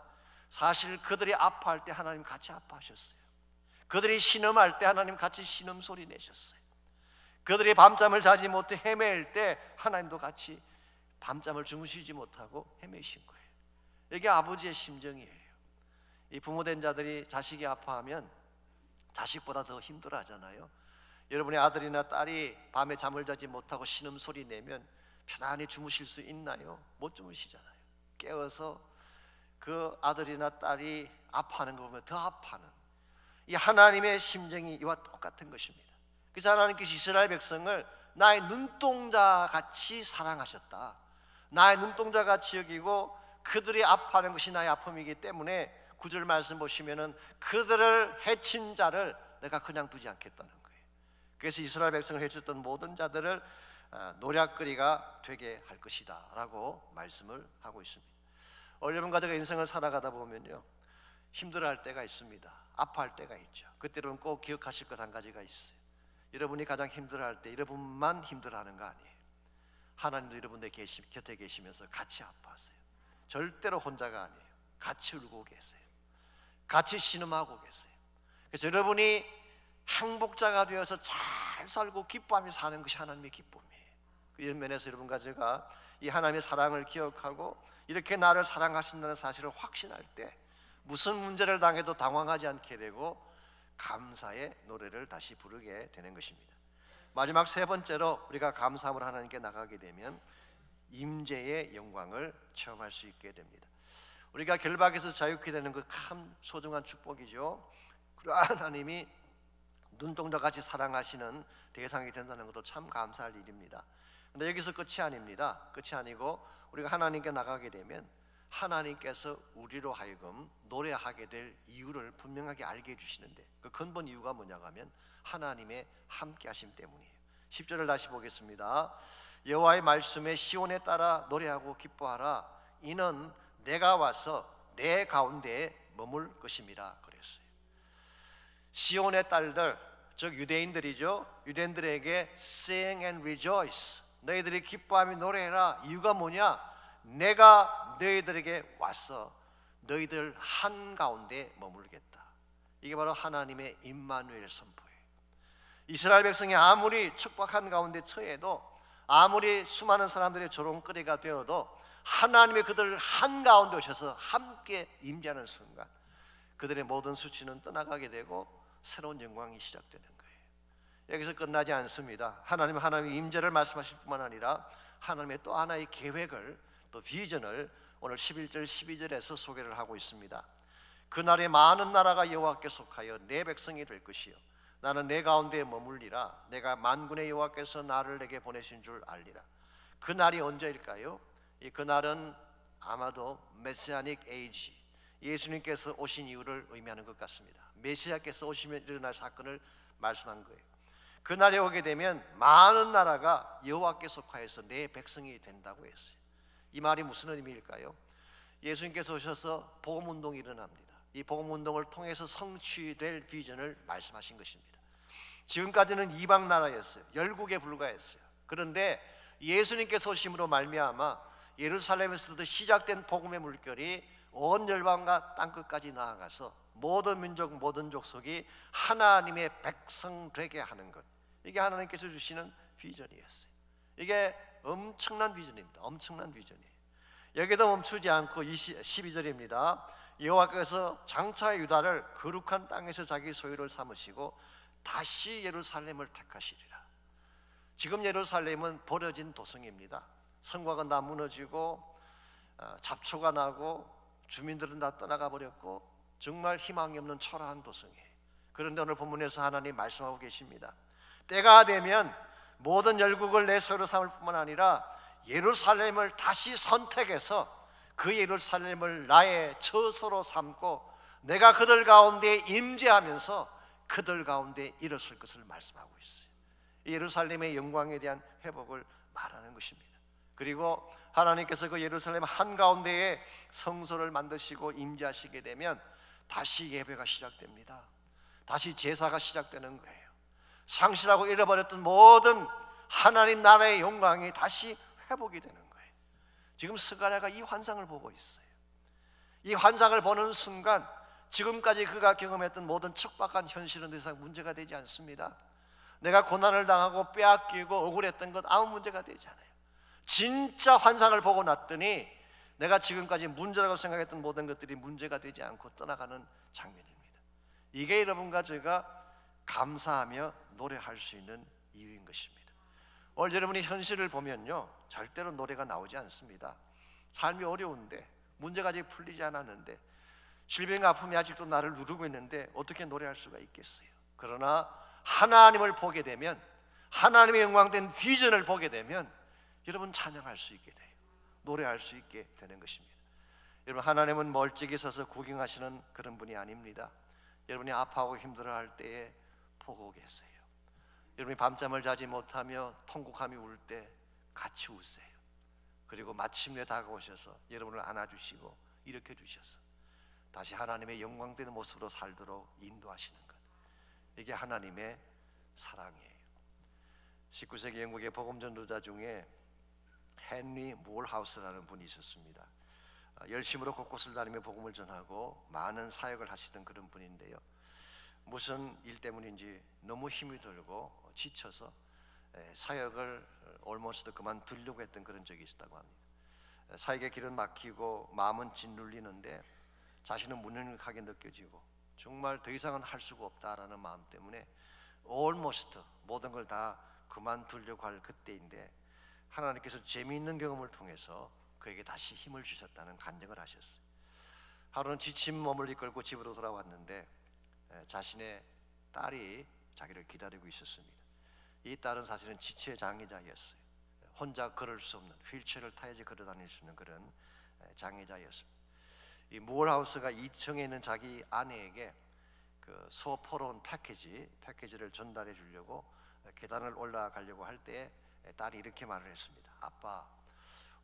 사실 그들이 아파할 때 하나님 같이 아파하셨어요. 그들이 신음할 때 하나님 같이 신음소리 내셨어요. 그들이 밤잠을 자지 못해 헤매일 때 하나님도 같이 밤잠을 주무시지 못하고 헤매신 거예요. 이게 아버지의 심정이에요. 이 부모된 자들이 자식이 아파하면 자식보다 더 힘들어하잖아요. 여러분의 아들이나 딸이 밤에 잠을 자지 못하고 신음소리 내면 편안히 주무실 수 있나요? 못 주무시잖아요. 깨워서 그 아들이나 딸이 아파하는 거 보면 더 아파하는, 이 하나님의 심정이 이와 똑같은 것입니다. 그래서 하나님께서 이스라엘 백성을 나의 눈동자 같이 사랑하셨다. 나의 눈동자 같이 여기고 그들이 아파하는 것이 나의 아픔이기 때문에 9절 말씀 보시면은 그들을 해친 자를 내가 그냥 두지 않겠다는 거예요. 그래서 이스라엘 백성을 해쳤던 모든 자들을 노략거리가 되게 할 것이다 라고 말씀을 하고 있습니다. 여러분과 제가 인생을 살아가다 보면요, 힘들어할 때가 있습니다. 아파할 때가 있죠. 그때 여러분 꼭 기억하실 것 한 가지가 있어요. 여러분이 가장 힘들어할 때 여러분만 힘들어하는 거 아니에요. 하나님도 여러분들 곁에 계시면서 같이 아파하세요. 절대로 혼자가 아니에요. 같이 울고 계세요. 같이 신음하고 계세요. 그래서 여러분이 행복자가 되어서 잘 살고 기뻐하며 사는 것이 하나님의 기쁨이에요. 이런 면에서 여러분과 제가 이 하나님의 사랑을 기억하고 이렇게 나를 사랑하신다는 사실을 확신할 때 무슨 문제를 당해도 당황하지 않게 되고 감사의 노래를 다시 부르게 되는 것입니다. 마지막 세 번째로 우리가 감사함으로 하나님께 나가게 되면 임재의 영광을 체험할 수 있게 됩니다. 우리가 결박에서 자유케 되는 그 참 소중한 축복이죠. 그러한 하나님이 눈동자같이 사랑하시는 대상이 된다는 것도 참 감사할 일입니다. 그런데 여기서 끝이 아닙니다. 끝이 아니고 우리가 하나님께 나가게 되면 하나님께서 우리로 하여금 노래하게 될 이유를 분명하게 알게 해주시는데, 그 근본 이유가 뭐냐고 하면 하나님의 함께 하심 때문이에요. 10절을 다시 보겠습니다. 여호와의 말씀에 시온에 따라 노래하고 기뻐하라. 이는 내가 와서 내 가운데에 머물 것임이라 그랬어요. 시온의 딸들, 즉 유대인들이죠. 유대인들에게 sing and rejoice, 너희들이 기뻐하며 노래해라. 이유가 뭐냐? 내가 너희들에게 와서 너희들 한가운데 머물겠다. 이게 바로 하나님의 임마누엘 선포예요. 이스라엘 백성이 아무리 척박한 가운데 처해도, 아무리 수많은 사람들의 조롱거리가 되어도 하나님의 그들 한가운데 오셔서 함께 임재하는 순간 그들의 모든 수치는 떠나가게 되고 새로운 영광이 시작되는 거예요. 여기서 끝나지 않습니다. 하나님의 임재를 말씀하실 뿐만 아니라 하나님의 또 하나의 계획을, 또 비전을 오늘 11절 12절에서 소개를 하고 있습니다. 그날에 많은 나라가 여호와께 속하여 내 백성이 될 것이요 나는 내 가운데 머물리라. 내가 만군의 여호와께서 나를 내게 보내신 줄 알리라. 그날이 언제일까요? 그날은 아마도 메시아닉 에이지, 예수님께서 오신 이유를 의미하는 것 같습니다. 메시아께서 오시면 일어날 사건을 말씀한 거예요. 그날에 오게 되면 많은 나라가 여호와께 속하여서 내 백성이 된다고 했어요. 이 말이 무슨 의미일까요? 예수님께서 오셔서 복음운동이 일어납니다. 이 복음운동을 통해서 성취될 비전을 말씀하신 것입니다. 지금까지는 이방 나라였어요. 열국에 불과했어요. 그런데 예수님께서 오심으로 말미암아 예루살렘에서부터 시작된 복음의 물결이 온 열방과 땅끝까지 나아가서 모든 민족 모든 족속이 하나님의 백성 되게 하는 것, 이게 하나님께서 주시는 비전이었어요. 이게 엄청난 비전입니다. 엄청난 비전이에요. 여기도 멈추지 않고 12절입니다. 여호와께서 장차 유다를 거룩한 땅에서 자기 소유를 삼으시고 다시 예루살렘을 택하시리라. 지금 예루살렘은 버려진 도성입니다. 성곽은 다 무너지고 잡초가 나고 주민들은 다 떠나가 버렸고 정말 희망이 없는 초라한 도성이에요. 그런데 오늘 본문에서 하나님 말씀하고 계십니다. 때가 되면 모든 열국을 내 소유로 삼을 뿐만 아니라 예루살렘을 다시 선택해서 그 예루살렘을 나의 처소로 삼고 내가 그들 가운데 임재하면서 그들 가운데 일어설 것을 말씀하고 있어요. 예루살렘의 영광에 대한 회복을 말하는 것입니다. 그리고 하나님께서 그 예루살렘 한가운데에 성소를 만드시고 임재하시게 되면 다시 예배가 시작됩니다. 다시 제사가 시작되는 거예요. 상실하고 잃어버렸던 모든 하나님 나라의 영광이 다시 회복이 되는 거예요. 지금 스가랴가 이 환상을 보고 있어요. 이 환상을 보는 순간 지금까지 그가 경험했던 모든 척박한 현실은 더 이상 문제가 되지 않습니다. 내가 고난을 당하고 빼앗기고 억울했던 것 아무 문제가 되지 않아요. 진짜 환상을 보고 났더니 내가 지금까지 문제라고 생각했던 모든 것들이 문제가 되지 않고 떠나가는 장면입니다. 이게 여러분과 제가 감사하며 노래할 수 있는 이유인 것입니다. 오늘 여러분이 현실을 보면요, 절대로 노래가 나오지 않습니다. 삶이 어려운데, 문제가 아직 풀리지 않았는데, 질병 아픔이 아직도 나를 누르고 있는데 어떻게 노래할 수가 있겠어요? 그러나 하나님을 보게 되면, 하나님의 영광된 비전을 보게 되면 여러분 찬양할 수 있게 돼요. 노래할 수 있게 되는 것입니다. 여러분, 하나님은 멀찍이 서서 구경하시는 그런 분이 아닙니다. 여러분이 아파하고 힘들어할 때에 보고 계세요. 여러분이 밤잠을 자지 못하며 통곡하며 울 때 같이 우세요. 그리고 마침내 다가오셔서 여러분을 안아주시고 일으켜 주셔서 다시 하나님의 영광되는 모습으로 살도록 인도하시는 것, 이게 하나님의 사랑이에요. 19세기 영국의 복음 전도자 중에 헨리 몰하우스라는 분이 있었습니다. 열심으로 곳곳을 다니며 복음을 전하고 많은 사역을 하시던 그런 분인데요, 무슨 일 때문인지 너무 힘이 들고 지쳐서 사역을 almost 그만두려고 했던 그런 적이 있었다고 합니다. 사역의 길은 막히고 마음은 짓눌리는데 자신은 무능력하게 느껴지고 정말 더 이상은 할 수가 없다라는 마음 때문에 almost 모든 걸 다 그만두려고 할 그때인데 하나님께서 재미있는 경험을 통해서 그에게 다시 힘을 주셨다는 간증을 하셨어요. 하루는 지친 몸을 이끌고 집으로 돌아왔는데 자신의 딸이 자기를 기다리고 있었습니다. 이 딸은 사실은 지체 장애자였어요. 혼자 걸을 수 없는, 휠체어를 타야지 걸어 다닐 수 있는 그런 장애자였습니다. 이 무얼하우스가 2층에 있는 자기 아내에게 그 소포로운 패키지를 전달해 주려고 계단을 올라가려고 할 때 딸이 이렇게 말을 했습니다. 아빠,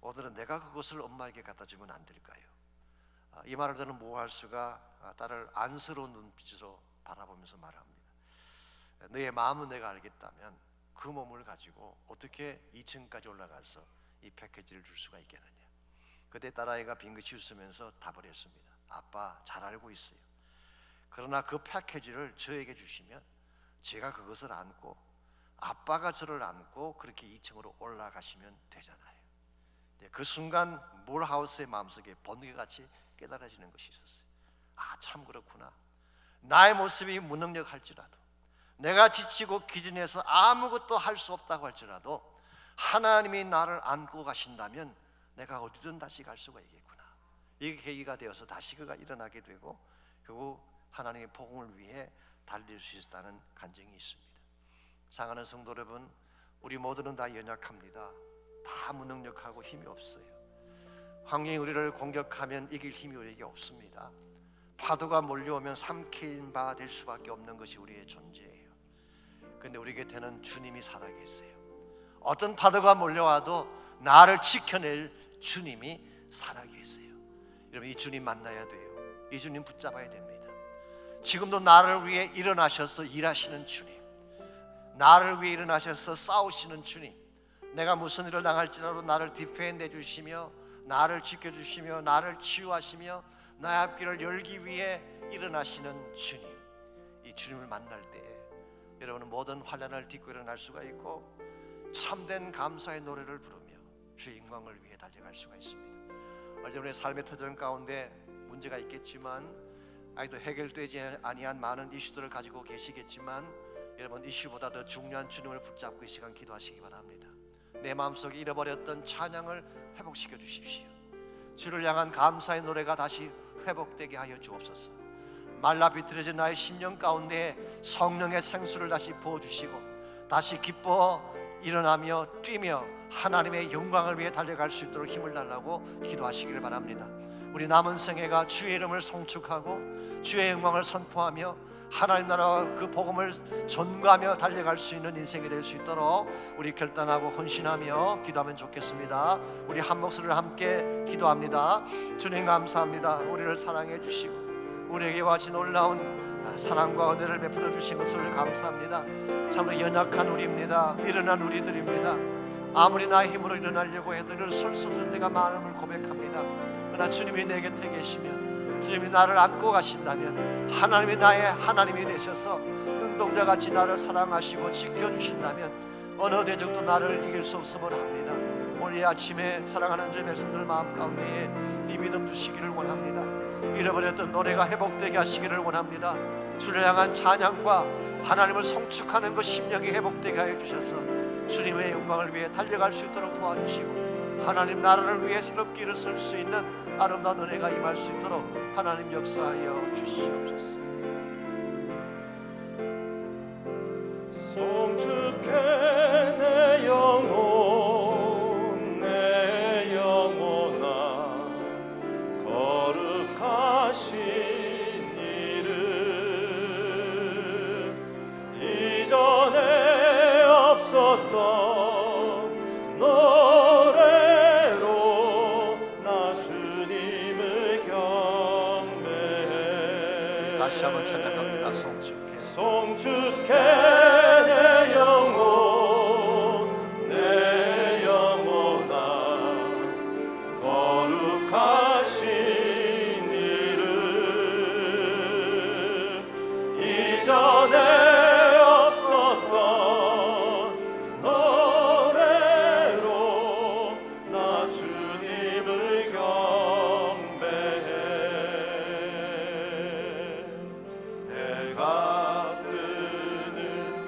오늘은 내가 그것을 엄마에게 갖다 주면 안 될까요? 이 말을 듣는 무얼하우스가 딸을 안쓰러운 눈빛으로 바라보면서 말합니다. 너의 마음은 내가 알겠다면 그 몸을 가지고 어떻게 2층까지 올라가서 이 패키지를 줄 수가 있겠느냐. 그때 딸아이가 빙긋이 웃으면서 답을 했습니다. 아빠 잘 알고 있어요. 그러나 그 패키지를 저에게 주시면 제가 그것을 안고 아빠가 저를 안고 그렇게 2층으로 올라가시면 되잖아요. 그 순간 몰하우스의 마음속에 번개같이 깨달아지는 것이 있었어요. 아, 참 그렇구나. 나의 모습이 무능력할지라도, 내가 지치고 기진해서 아무것도 할 수 없다고 할지라도 하나님이 나를 안고 가신다면 내가 어디든 다시 갈 수가 있겠구나. 이게 계기가 되어서 다시 그가 일어나게 되고 결국 하나님의 복음을 위해 달릴 수 있었다는 간증이 있습니다. 사랑하는 성도 여러분, 우리 모두는 다 연약합니다. 다 무능력하고 힘이 없어요. 환경이 우리를 공격하면 이길 힘이 우리에게 없습니다. 파도가 몰려오면 삼킨 바 될 수밖에 없는 것이 우리의 존재예요. 그런데 우리 곁에는 주님이 살아계세요. 어떤 파도가 몰려와도 나를 지켜낼 주님이 살아계세요. 여러분, 이 주님 만나야 돼요. 이 주님 붙잡아야 됩니다. 지금도 나를 위해 일어나셔서 일하시는 주님, 나를 위해 일어나셔서 싸우시는 주님, 내가 무슨 일을 당할지라도 나를 디펜드 해주시며 나를 지켜주시며 나를 치유하시며 나의 앞길을 열기 위해 일어나시는 주님, 이 주님을 만날 때에 여러분은 모든 환난을 딛고 일어날 수가 있고 참된 감사의 노래를 부르며 주의 영광을 위해 달려갈 수가 있습니다. 여러분의 삶의 터전 가운데 문제가 있겠지만 아직도 해결되지 아니한 많은 이슈들을 가지고 계시겠지만 여러분, 이슈보다 더 중요한 주님을 붙잡고 이 시간 기도하시기 바랍니다. 내 마음속에 잃어버렸던 찬양을 회복시켜 주십시오. 주를 향한 감사의 노래가 다시 회복되게 하여 주옵소서. 말라 비틀어진 나의 심령 가운데 성령의 생수를 다시 부어주시고 다시 기뻐 일어나며 뛰며 하나님의 영광을 위해 달려갈 수 있도록 힘을 달라고 기도하시기를 바랍니다. 우리 남은 생애가 주의 이름을 송축하고 주의 영광을 선포하며 하나님 나라와 그 복음을 전가하며 달려갈 수 있는 인생이 될 수 있도록 우리 결단하고 헌신하며 기도하면 좋겠습니다. 우리 한 목소리를 함께 기도합니다. 주님 감사합니다. 우리를 사랑해 주시고 우리에게 와지 놀라운 사랑과 은혜를 베풀어 주신 것을 감사합니다. 참으로 연약한 우리입니다. 미련한 우리들입니다. 아무리 나의 힘으로 일어나려고 해도 일어설 수 없을 때가 많음을 고백합니다. 그러나 주님이 내 곁에 계시면, 주님이 나를 안고 가신다면, 하나님이 나의 하나님이 되셔서 눈동자같이 나를 사랑하시고 지켜주신다면 어느 대적도 나를 이길 수 없음을 합니다. 오늘 이 아침에 사랑하는 주의 백성들 마음 가운데에 이 믿음 주시기를 원합니다. 잃어버렸던 노래가 회복되게 하시기를 원합니다. 주를 향한 찬양과 하나님을 송축하는 것 심령이 회복되게 하여 주셔서 주님의 영광을 위해 달려갈 수 있도록 도와주시고 하나님 나라를 위해 새롭게 일어설 수 있는 아름다운 은혜가 임할 수 있도록 하나님 역사하여 주시옵소서. 송축해 내 영혼 내 영혼아 거룩하신 이름 이전에 없었던 노래로 나 주님을 경배해. 다시 한번 찬양합니다. 송축해 내 영혼 내 영혼아 거룩하신 이름 이전에 없었던 노래로 나 주님을 경배해. 해가 뜨는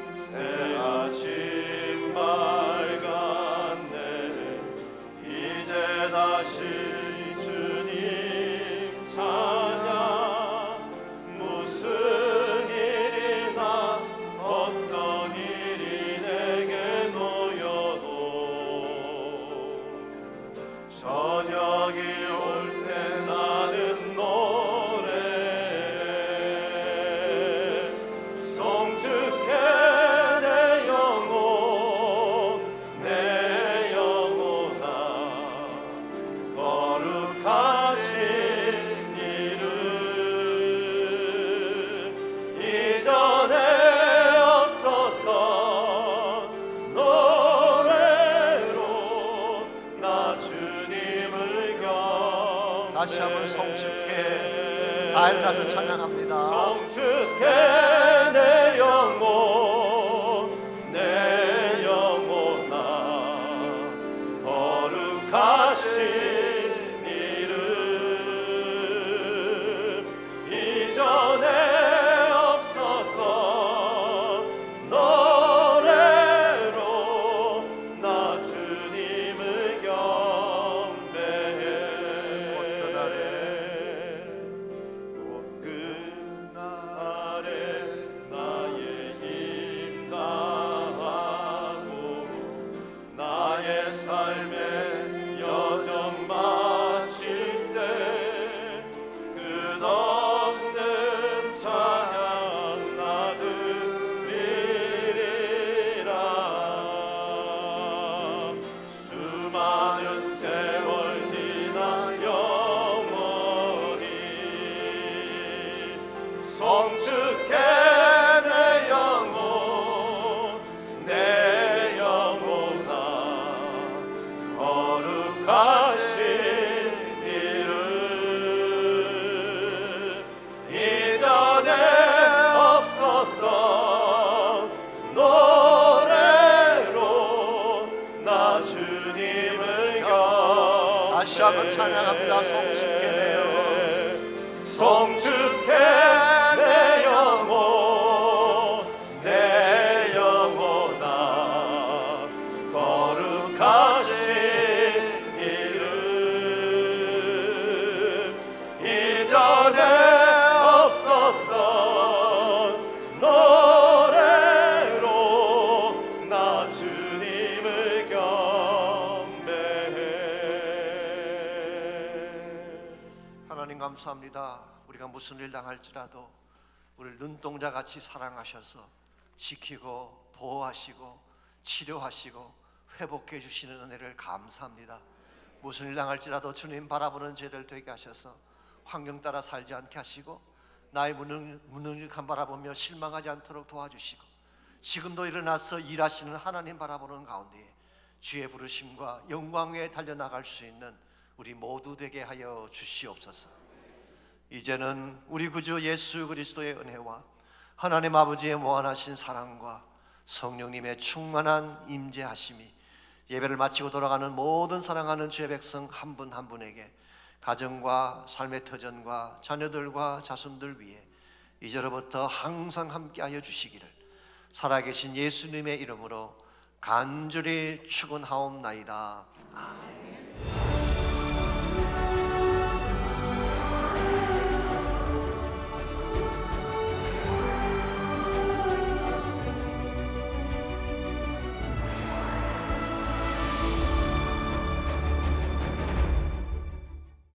다 일어나서 찬양합니다. 성축해 내 영혼 내 영혼아 거룩하신 이름 이전에 없었던 노래로 나 주님을 경배해 그날에 나의 힘 다하고 나의 삶의 여정 마칠 때 끝없는 찬양 나 드리리라 수많은 세월 지나 영원히 성축해 내 영혼 내 영혼아 거룩하신 이름 이전에 없었던 노래로 나 주님을 경배해 다시 한번 찬양합니다. 성축해내요. 성축해 내 영혼 내 영혼아 거룩하신 이름 이전에 없었던 노래로 나 주님을 경배해. 하나님 감사합니다. 우리가 무슨 일 당할지라도 우리를 눈동자같이 사랑하셔서 지키고 보호하시고 치료하시고 회복해 주시는 은혜를 감사합니다. 무슨 일 당할지라도 주님 바라보는 죄를 되게 하셔서 환경 따라 살지 않게 하시고 나의 무능력함 바라보며 실망하지 않도록 도와주시고 지금도 일어나서 일하시는 하나님 바라보는 가운데 주의 부르심과 영광 위에 달려나갈 수 있는 우리 모두 되게 하여 주시옵소서. 이제는 우리 구주 예수 그리스도의 은혜와 하나님 아버지의 무한하신 사랑과 성령님의 충만한 임재하심이 예배를 마치고 돌아가는 모든 사랑하는 주의 백성 한 분 한 분에게 가정과 삶의 터전과 자녀들과 자손들 위해 이제로부터 항상 함께하여 주시기를 살아계신 예수님의 이름으로 간절히 축원하옵나이다. 아멘.